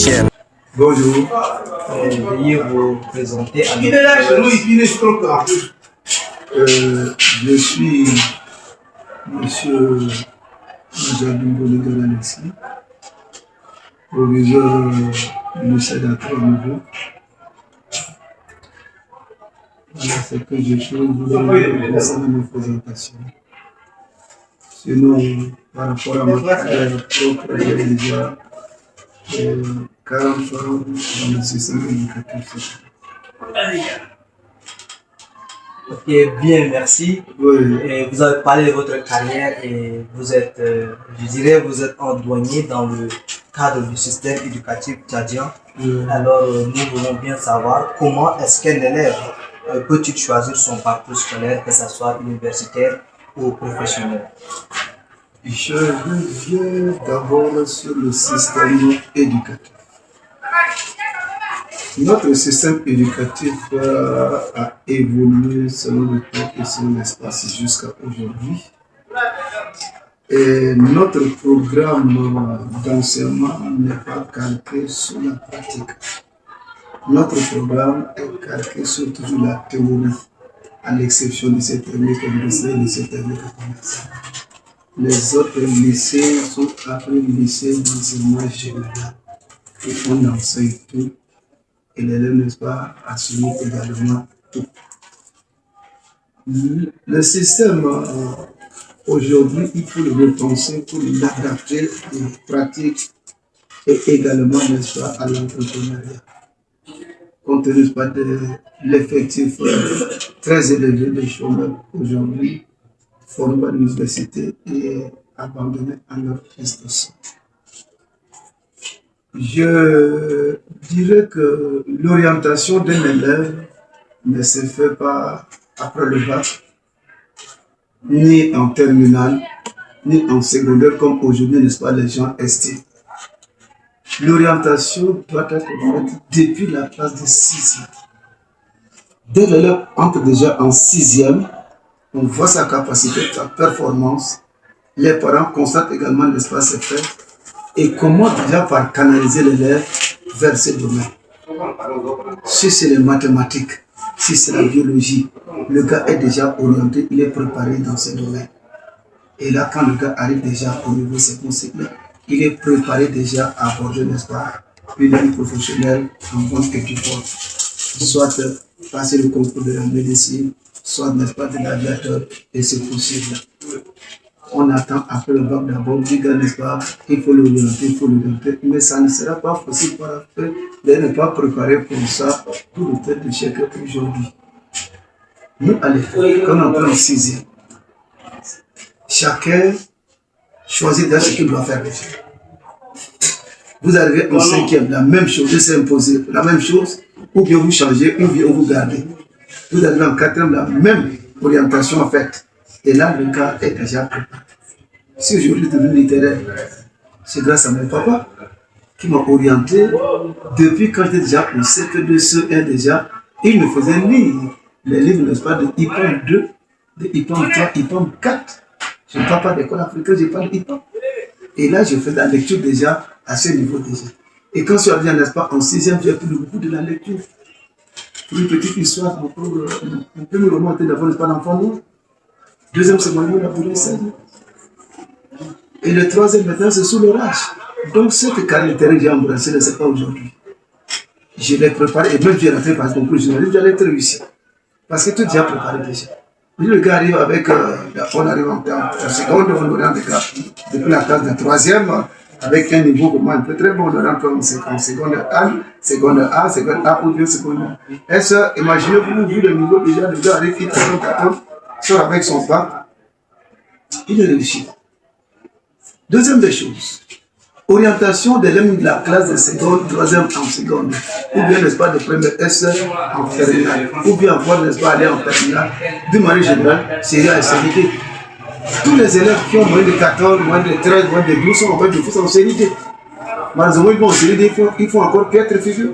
Michel. Bonjour. Veuillez vous présenter à Je suis Monsieur Majabimbo Alexis, proviseur du lycée d'Accra Nouveau. Voilà ce que je peux concernant mes présentations. Sinon, par rapport à ma carrière propre, j'ai déjà 40 ans dans le système éducatif. Ok, bien, merci. Oui. Et vous avez parlé de votre carrière et vous êtes, je dirais, vous êtes en douanier dans le cadre du système éducatif tchadien. Alors, nous voulons bien savoir comment est-ce qu'un élève peut-il choisir son parcours scolaire, que ce soit universitaire ou professionnel. Je reviens d'abord sur le système éducatif. Notre système éducatif a évolué selon le temps et selon l'espace jusqu'à aujourd'hui. Et notre programme d'enseignement n'est pas calqué sur la pratique. Notre programme est calqué sur toujours la théorie, à l'exception de cette technique industrielle et de cette technique commerciale. Les autres lycées sont appelés lycées d'enseignement général. Et on enseigne tout. Et l'élève, n'est-ce pas, assume également tout. Le système, aujourd'hui, il faut le repenser pour l'adapter aux pratiques et également, n'est-ce pas, à l'entrepreneuriat. Compte tenu de l'effectif très élevé des chômeurs aujourd'hui, formés à l'université et abandonnés à leur prestation. Je dirais que l'orientation d'un élève ne se fait pas après le bac, ni en terminale, ni en secondaire, comme aujourd'hui, n'est-ce pas, les gens estiment. L'orientation doit être faite depuis la classe de 6e. Dès l'élève entre déjà en 6e, on voit sa capacité, sa performance. Les parents constatent également l'espace fait et comment déjà par canaliser l'élève vers ces domaines. Si c'est les mathématiques, si c'est la biologie, le gars est déjà orienté, il est préparé dans ces domaines. Et là, quand le gars arrive déjà au niveau second cycle, il est préparé déjà à aborder, n'est-ce pas, une vie professionnelle en bonne et due forme. Soit passer le concours de la médecine, soit, n'est-ce pas, de l'aviateur, et c'est possible. On attend après le bac d'abord, du gars, n'est-ce pas, il faut l'orienter, mais ça ne sera pas possible par après de ne pas préparer pour ça, pour le fait de chèque aujourd'hui. Nous, à l'école, quand on prend en 6e, chacun choisit déjà ce qu'il doit faire déjà. Vous arrivez en 5e, la même chose s'est imposée, la même chose, ou bien vous changez, ou bien vous gardez. Vous arrivez en 4e, la même orientation en fait. Et là, le gars est déjà préparé. Si aujourd'hui je suis devenu littéraire, c'est grâce à mon papa qui m'a orienté. Depuis quand j'étais déjà au CP2, CE1 déjà, il me faisait lire les livres, n'est-ce pas, de IPAM 2, de IPAM 3, IPAM 4. Je ne parle pas d'école africaine, je parle d'IPAM. Et là, je fais de la lecture déjà à ce niveau déjà. Et quand je suis arrivé, n'est-ce pas, en 6e, j'ai pris beaucoup de la lecture. Pour une petite histoire, mon premier roman était d'abord, n'est-ce pas, l'enfant noir. Deuxième, c'est mon la boule et le 3e, maintenant, c'est sous l'orage. Donc, cette caractère que j'ai embrassé, ce n'est pas aujourd'hui. Je l'ai préparé, et même j'ai rentré par exemple, j'allais être réussi. Parce que tout est déjà préparé déjà. Puis le gars arrive avec, on arrive en seconde, on le rend depuis la classe de 3e, avec un niveau vraiment un peu très bon, on le rend en seconde A, seconde A ou bien seconde A. Est-ce, imaginez-vous, vu le niveau déjà, le gars arrive, il est 14, sort avec son bac, il est réussi. Deuxième des choses, orientation des élèves de la classe de seconde, 3e en seconde, ou bien, n'est-ce pas, de première S en terminale, ou bien encore, n'est-ce pas, aller en terminale, d'une manière générale, c'est la CND. Tous les élèves qui ont moins de 14, moins de 13, moins de 12 sont en fait de fils en CND. Malheureusement, ils vont en CND, ils font encore 4 figures.